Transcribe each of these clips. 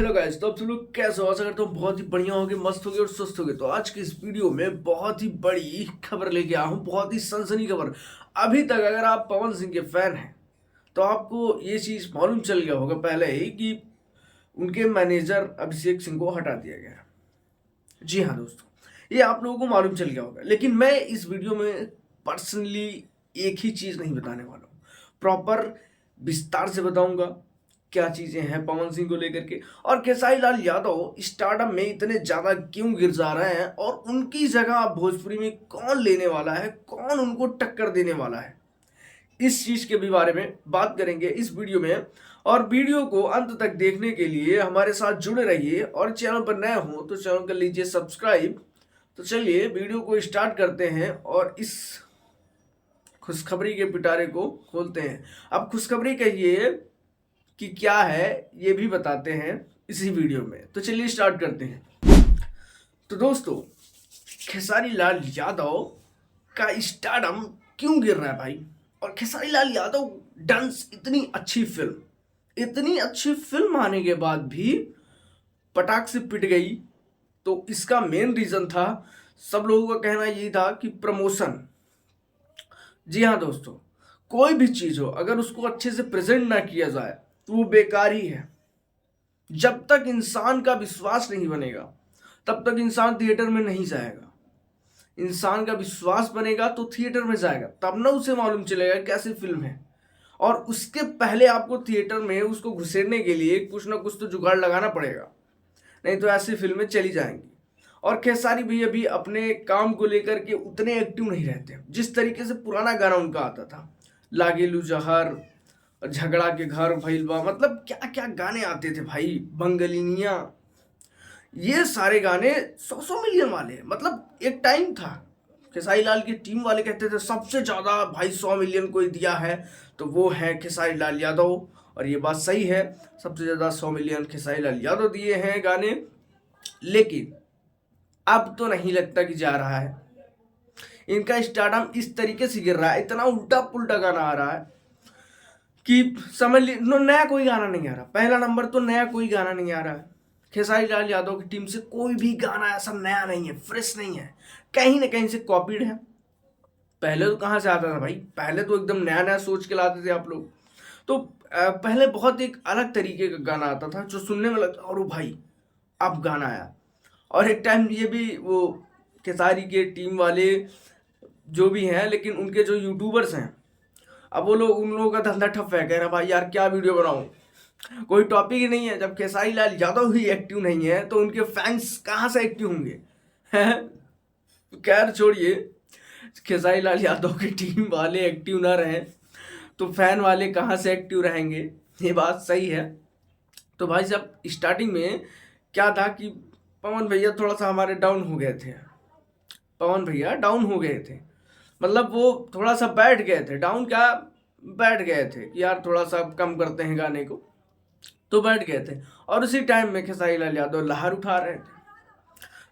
Hello guys, तो आप सब लोग कैसे हो? आशा करता हूँ बहुत ही बढ़िया होगे, मस्त होगे और स्वस्थ होगे। तो आज की इस वीडियो में बहुत ही बड़ी खबर लेके आया हूँ, बहुत ही सनसनी खबर। अभी तक अगर आप पवन सिंह के फैन हैं तो आपको ये चीज़ मालूम चल गया होगा पहले ही कि उनके मैनेजर अभिषेक सिंह को हटा दिया गया। जी हाँ दोस्तों, ये आप लोगों को मालूम चल गया होगा, लेकिन मैं इस वीडियो में पर्सनली एक ही चीज़ नहीं बताने वाला हूँ। प्रॉपर विस्तार से बताऊंगा क्या चीज़ें हैं पवन सिंह को लेकर के, और खेसारी लाल यादव स्टारडम में इतने ज़्यादा क्यों गिर जा रहे हैं, और उनकी जगह भोजपुरी में कौन लेने वाला है, कौन उनको टक्कर देने वाला है। इस चीज़ के भी बारे में बात करेंगे इस वीडियो में। और वीडियो को अंत तक देखने के लिए हमारे साथ जुड़े रहिए, और चैनल पर नए हो तो चैनल कर लीजिए सब्सक्राइब। तो चलिए वीडियो को स्टार्ट करते हैं और इस खुशखबरी के पिटारे को खोलते हैं। अब खुशखबरी कहिए कि क्या है ये भी बताते हैं इसी वीडियो में। तो चलिए स्टार्ट करते हैं। तो दोस्तों, खेसारी लाल यादव का स्टारडम क्यों गिर रहा है भाई? और खेसारी लाल यादव डांस इतनी अच्छी फिल्म आने के बाद भी पटाख से पिट गई। तो इसका मेन रीजन था, सब लोगों का कहना यही था कि प्रमोशन। जी हाँ दोस्तों, कोई भी चीज हो अगर उसको अच्छे से प्रेजेंट ना किया जाए तो वो बेकार ही है। जब तक इंसान का विश्वास नहीं बनेगा तब तक इंसान थिएटर में नहीं जाएगा। इंसान का विश्वास बनेगा तो थिएटर में जाएगा, तब ना उसे मालूम चलेगा कैसी फिल्म है। और उसके पहले आपको थिएटर में उसको घुसेड़ने के लिए कुछ ना कुछ तो जुगाड़ लगाना पड़ेगा, नहीं तो ऐसी फिल्में चली जाएंगी। और खेसारी भी अभी अपने काम को लेकर के उतने एक्टिव नहीं रहते जिस तरीके से पुराना गाना उनका आता था। लागेलू जहर, झगड़ा के घर भइलबा, मतलब क्या क्या गाने आते थे भाई, बंगलिनिया। ये सारे गाने 100 मिलियन वाले, मतलब एक टाइम था। खेसारी लाल की टीम वाले कहते थे सबसे ज़्यादा भाई 100 मिलियन कोई दिया है तो वो है खेसारी लाल यादव। और ये बात सही है, सबसे ज़्यादा 100 मिलियन खेसारी लाल यादव दिए हैं गाने। लेकिन अब तो नहीं लगता कि जा रहा है। इनका स्टारडम इस तरीके से गिर रहा है, इतना उल्टा पुल्टा गाना आ रहा है कि समझ ली नया कोई गाना नहीं आ रहा। पहला नंबर तो नया कोई गाना नहीं आ रहा है। खेसारी लाल यादव की टीम से कोई भी गाना ऐसा नया नहीं है, फ्रेश नहीं है, कहीं ना कहीं से कॉपीड है। पहले तो कहाँ से आता था भाई? पहले तो एकदम नया नया सोच के लाते थे आप लोग। तो पहले बहुत एक अलग तरीके का गाना आता था जो सुनने में लगता और भाई अब गाना आया। और एक टाइम ये भी वो खेसारी के टीम वाले जो भी हैं, लेकिन उनके जो यूट्यूबर्स हैं, अब वो लोग, उन लोगों का धंधा ठप है। कह रहा भाई यार क्या वीडियो बनाऊं, कोई टॉपिक ही नहीं है। जब खेसारी लाल यादव ही एक्टिव नहीं है तो उनके फैंस कहाँ से एक्टिव होंगे? हैं? खैर छोड़िए, खेसारी लाल यादव की टीम वाले एक्टिव ना रहें तो फैन वाले कहाँ से एक्टिव रहेंगे, ये बात सही है। तो भाई साहब, स्टार्टिंग में क्या था कि पवन भैया थोड़ा सा हमारे डाउन हो गए थे। पवन भैया डाउन हो गए थे, मतलब वो थोड़ा सा बैठ गए थे। डाउन क्या, बैठ गए थे कि यार थोड़ा सा कम करते हैं गाने को, तो बैठ गए थे। और उसी टाइम में खेसारी लाल यादव लहर उठा रहे थे।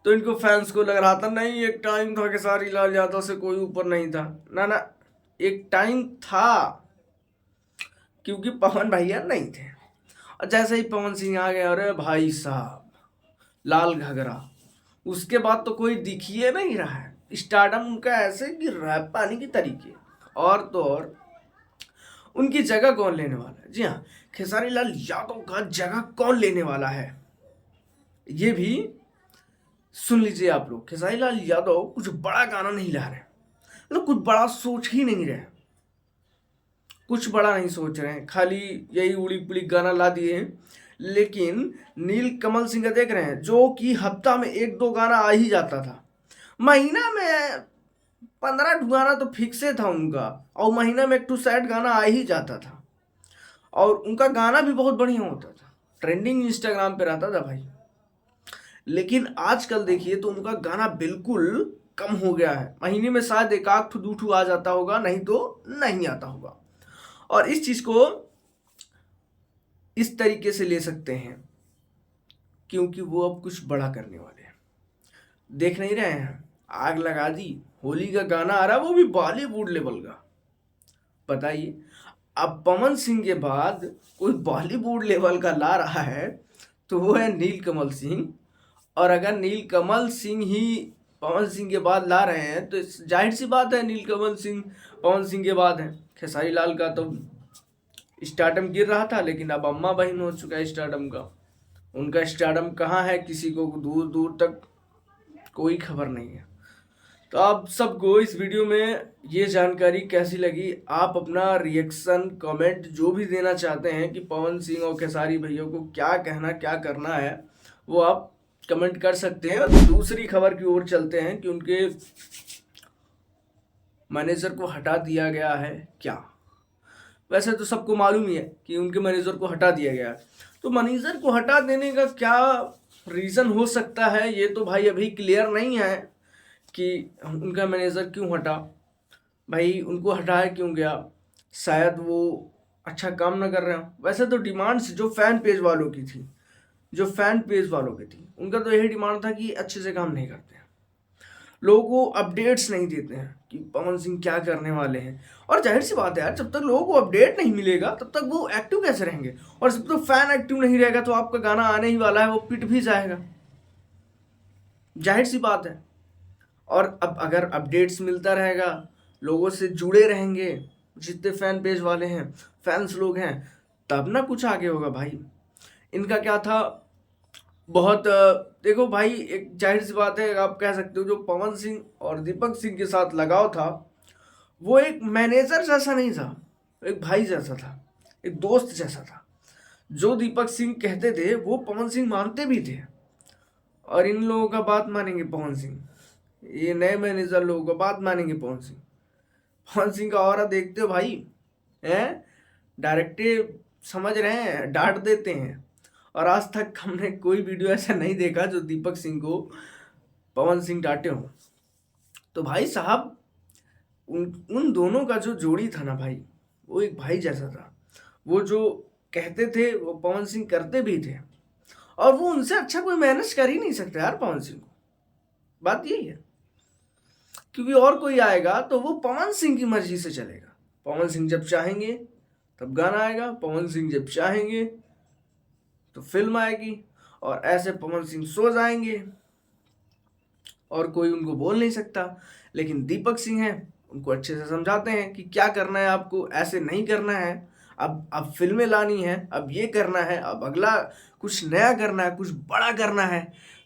तो इनको फैंस को लग रहा था नहीं, एक टाइम था खेसारी लाल यादव से कोई ऊपर नहीं था। ना ना, एक टाइम था, क्योंकि पवन भैया नहीं थे। और जैसे ही पवन सिंह आ गए, अरे भाई साहब, लाल घगरा, उसके बाद तो कोई दिखिए नहीं रहा है। स्टारडम उनका ऐसे गिर रहा है पानी की तरीके। और तो और उनकी जगह कौन लेने वाला है? जी हाँ, खेसारी लाल यादव का जगह कौन लेने वाला है ये भी सुन लीजिए आप लोग। खेसारी लाल यादव कुछ बड़ा गाना नहीं ला रहे, मतलब कुछ बड़ा सोच ही नहीं रहे, कुछ बड़ा नहीं सोच रहे हैं, खाली यही उड़ी पुड़ी गाना ला दिए हैं। लेकिन नील कमल सिंह का देख रहे हैं, जो कि हफ्ता में 1-2 गाना आ ही जाता था। महीना में 15 गाना तो फिक्से था उनका, और महीना में 1-2 सैड गाना आ ही जाता था। और उनका गाना भी बहुत बढ़िया होता था, ट्रेंडिंग इंस्टाग्राम पे रहता था भाई। लेकिन आजकल देखिए तो उनका गाना बिल्कुल कम हो गया है। महीने में शायद एक आध दू ठू आ जाता होगा, नहीं तो नहीं आता होगा। और इस चीज को इस तरीके से ले सकते हैं क्योंकि वो अब कुछ बड़ा करने वाले हैं। देख नहीं रहे हैं, आग लगा दी, होली का गाना आ रहा, वो भी बॉलीवुड लेवल का। बताइए, अब पवन सिंह के बाद कोई बॉलीवुड लेवल का ला रहा है तो वो है नीलकमल सिंह। और अगर नीलकमल सिंह ही पवन सिंह के बाद ला रहे हैं तो जाहिर सी बात है नीलकमल सिंह पवन सिंह के बाद है। खेसारी लाल का तो स्टारडम गिर रहा था, लेकिन अब अम्मा बहन हो चुका है स्टारडम का। उनका स्टारडम कहाँ है किसी को दूर दूर तक कोई खबर नहीं है। तो आप सबको इस वीडियो में ये जानकारी कैसी लगी, आप अपना रिएक्शन कमेंट जो भी देना चाहते हैं कि पवन सिंह और खेसारी भैया को क्या कहना क्या करना है, वो आप कमेंट कर सकते हैं। दूसरी खबर की ओर चलते हैं कि उनके मैनेजर को हटा दिया गया है क्या। वैसे तो सबको मालूम ही है कि उनके मैनेजर को हटा दिया गया है, तो मैनेजर को हटा देने का क्या रीज़न हो सकता है ये तो भाई अभी क्लियर नहीं है कि उनका मैनेजर क्यों हटा। भाई उनको हटाया क्यों गया, शायद वो अच्छा काम ना कर रहे हो। वैसे तो डिमांड्स जो फैन पेज वालों की थी, उनका तो यही डिमांड था कि अच्छे से काम नहीं करते हैं, लोगों को अपडेट्स नहीं देते हैं कि पवन सिंह क्या करने वाले हैं। और जाहिर सी बात है यार, जब तक लोगों को अपडेट नहीं मिलेगा तब तक वो एक्टिव कैसे रहेंगे। और जब तक फैन एक्टिव नहीं रहेगा तो आपका गाना आने ही वाला है, वो पिट भी जाएगा, जाहिर सी बात है। और अब अगर अपडेट्स मिलता रहेगा, लोगों से जुड़े रहेंगे, जितने फैन पेज वाले हैं, फैंस लोग हैं, तब ना कुछ आगे होगा भाई। इनका क्या था बहुत देखो भाई, एक जाहिर सी बात है, आप कह सकते हो जो पवन सिंह और दीपक सिंह के साथ लगाव था वो एक मैनेजर जैसा नहीं था, एक भाई जैसा था, एक दोस्त जैसा था। जो दीपक सिंह कहते थे वो पवन सिंह मानते भी थे, और इन लोगों का बात मानेंगे पवन सिंह, ये नए मैनेजर लोगों का बात मानेंगे पवन सिंह का ऑरा देखते हो भाई, हैं डायरेक्टिव समझ रहे हैं, डांट देते हैं। और आज तक हमने कोई वीडियो ऐसा नहीं देखा जो दीपक सिंह को पवन सिंह डांटे हो। तो भाई साहब उन दोनों का जो जोड़ी था ना भाई, वो एक भाई जैसा था। वो जो कहते थे वो पवन सिंह करते भी थे, और वो उनसे अच्छा कोई मैनेज कर ही नहीं सकता यार पवन सिंह को। बात यही है, क्योंकि और कोई आएगा तो वो पवन सिंह की मर्जी से चलेगा। पवन सिंह जब चाहेंगे तब गाना आएगा, पवन सिंह जब चाहेंगे तो फिल्म आएगी, और ऐसे पवन सिंह सो जाएंगे और कोई उनको बोल नहीं सकता। लेकिन दीपक सिंह हैं, उनको अच्छे से समझाते हैं कि क्या करना है आपको, ऐसे नहीं करना है, अब फिल्में लानी है, अब ये करना है, अब अगला कुछ नया करना है, कुछ बड़ा करना है।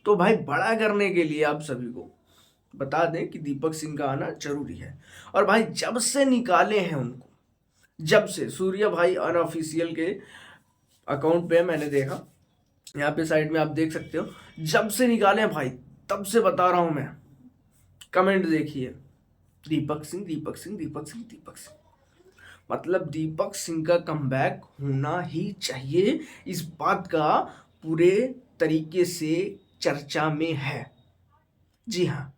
तो भाई बड़ा करने के लिए आप सभी को बता दें कि दीपक सिंह का आना जरूरी है। और भाई जब से निकाले हैं उनको, जब से सूर्या भाई अनऑफिशियल के अकाउंट पे मैंने देखा, यहाँ पे साइड में आप देख सकते हो, जब से निकाले हैं भाई तब से बता रहा हूं मैं, कमेंट देखिए, दीपक सिंह दीपक सिंह दीपक सिंह दीपक सिंह। मतलब दीपक सिंह का कमबैक होना ही चाहिए, इस बात का पूरे तरीके से चर्चा में है। जी हाँ,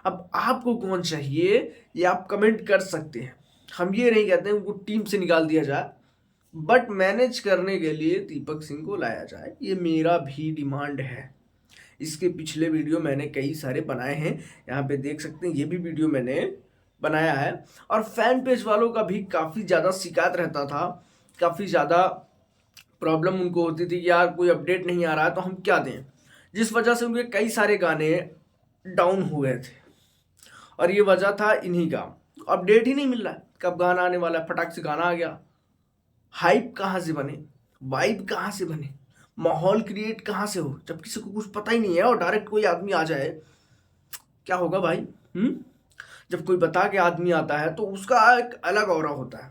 अब आपको कौन चाहिए ये आप कमेंट कर सकते हैं। हम ये नहीं कहते हैं उनको टीम से निकाल दिया जाए, बट मैनेज करने के लिए दीपक सिंह को लाया जाए, ये मेरा भी डिमांड है। इसके पिछले वीडियो मैंने कई सारे बनाए हैं, यहाँ पे देख सकते हैं, ये भी वीडियो मैंने बनाया है। और फैन पेज वालों का भी काफ़ी ज़्यादा शिकायत रहता था, काफ़ी ज़्यादा प्रॉब्लम उनको होती थी कि यार कोई अपडेट नहीं आ रहा है तो हम क्या दें, जिस वजह से उनके कई सारे गाने डाउन हो गए थे। और ये वजह था इन्हीं का, अपडेट ही नहीं मिल रहा है, कब गाना आने वाला है, फटाक से गाना आ गया, हाइप कहाँ से बने, वाइब कहाँ से बने, माहौल क्रिएट कहाँ से हो, जब किसी को कुछ पता ही नहीं है और डायरेक्ट कोई आदमी आ जाए, क्या होगा भाई। जब कोई बता के आदमी आता है तो उसका एक अलग ऑरा होता है,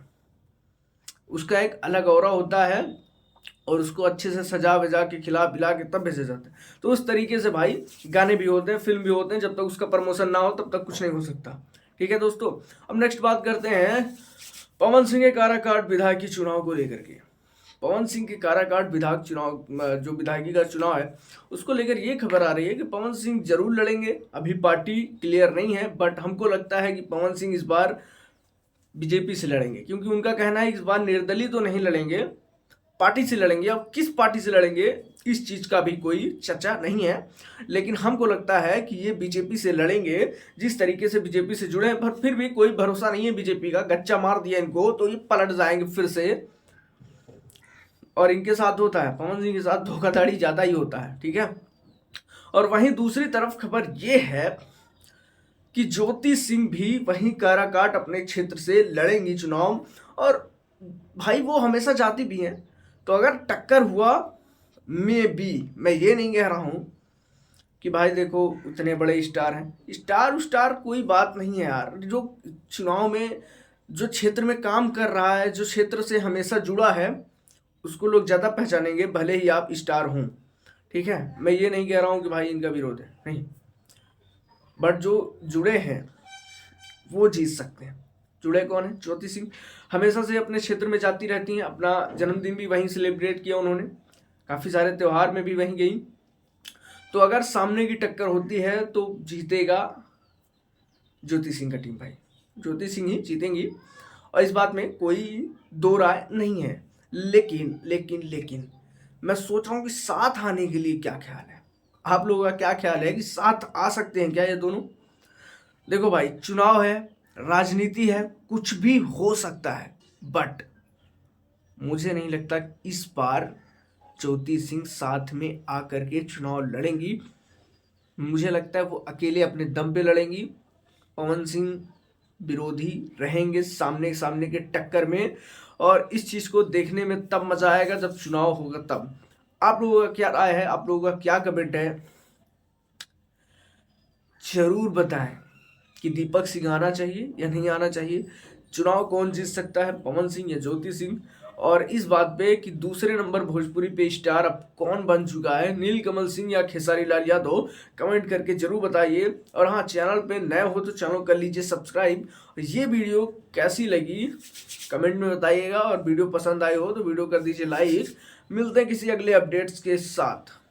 उसका एक अलग ऑरा होता है, और उसको अच्छे से सजा वजा के खिला पिला के तब भेजे जाते हैं। तो उस तरीके से भाई गाने भी होते हैं, फिल्म भी होते हैं, जब तक उसका प्रमोशन ना हो तब तक कुछ नहीं हो सकता। ठीक है दोस्तों, अब नेक्स्ट बात करते हैं पवन सिंह के काराकाट विधायकी चुनाव को लेकर के। पवन सिंह के काराकाट विधायक चुनाव, जो विधायकी का चुनाव है, उसको लेकर ये खबर आ रही है कि पवन सिंह जरूर लड़ेंगे। अभी पार्टी क्लियर नहीं है, बट हमको लगता है कि पवन सिंह इस बार बीजेपी से लड़ेंगे, क्योंकि उनका कहना है इस बार निर्दलीय तो नहीं लड़ेंगे, पार्टी से लड़ेंगे। अब किस पार्टी से लड़ेंगे इस चीज़ का भी कोई चर्चा नहीं है, लेकिन हमको लगता है कि ये बीजेपी से लड़ेंगे। जिस तरीके से बीजेपी से जुड़े हैं, पर फिर भी कोई भरोसा नहीं है बीजेपी का, गच्चा मार दिया इनको तो ये पलट जाएंगे फिर से। और इनके साथ होता है, पवन सिंह के साथ धोखाधड़ी ज़्यादा ही होता है, ठीक है। और वहीं दूसरी तरफ खबर ये है कि ज्योति सिंह भी वहीं काराकाट अपने क्षेत्र से लड़ेंगी चुनाव, और भाई वो हमेशा जाती भी हैं, तो अगर टक्कर हुआ मैं ये नहीं कह रहा हूँ कि भाई देखो इतने बड़े स्टार हैं, स्टार कोई बात नहीं है यार। जो चुनाव में जो क्षेत्र में काम कर रहा है, जो क्षेत्र से हमेशा जुड़ा है, उसको लोग ज़्यादा पहचानेंगे, भले ही आप स्टार हों, ठीक है। मैं ये नहीं कह रहा हूँ कि भाई इनका विरोध है, नहीं, बट जो जुड़े हैं वो जीत सकते हैं। जुड़े कौन है? ज्योति सिंह हमेशा से अपने क्षेत्र में जाती रहती हैं, अपना जन्मदिन भी वहीं सेलिब्रेट किया उन्होंने, काफ़ी सारे त्यौहार में भी वहीं गई। तो अगर सामने की टक्कर होती है तो जीतेगा ज्योति सिंह का टीम भाई, ज्योति सिंह ही जीतेंगी, और इस बात में कोई दो राय नहीं है। लेकिन लेकिन लेकिन मैं सोच रहा हूँ कि साथ आने के लिए क्या ख्याल है, आप लोगों का क्या ख्याल है कि साथ आ सकते हैं क्या ये दोनों? देखो भाई, चुनाव है, राजनीति है, कुछ भी हो सकता है, बट मुझे नहीं लगता इस बार ज्योति सिंह साथ में आकर के चुनाव लड़ेंगी। मुझे लगता है वो अकेले अपने दम पे लड़ेंगी, पवन सिंह विरोधी रहेंगे सामने सामने के टक्कर में, और इस चीज़ को देखने में तब मजा आएगा जब चुनाव होगा तब। आप लोगों का क्या राय है, आप लोगों का क्या कमेंट है, जरूर बताएं कि दीपक सिंह आना चाहिए या नहीं आना चाहिए, चुनाव कौन जीत सकता है, पवन सिंह या ज्योति सिंह। और इस बात पे कि दूसरे नंबर भोजपुरी पे स्टार अब कौन बन चुका है, नीलकमल सिंह या खेसारी लाल यादव, कमेंट करके जरूर बताइए। और हाँ, चैनल पे नए हो तो चैनल कर लीजिए सब्सक्राइब। ये वीडियो कैसी लगी कमेंट में बताइएगा, और वीडियो पसंद आई हो तो वीडियो कर दीजिए लाइक। मिलते हैं किसी अगले अपडेट्स के साथ।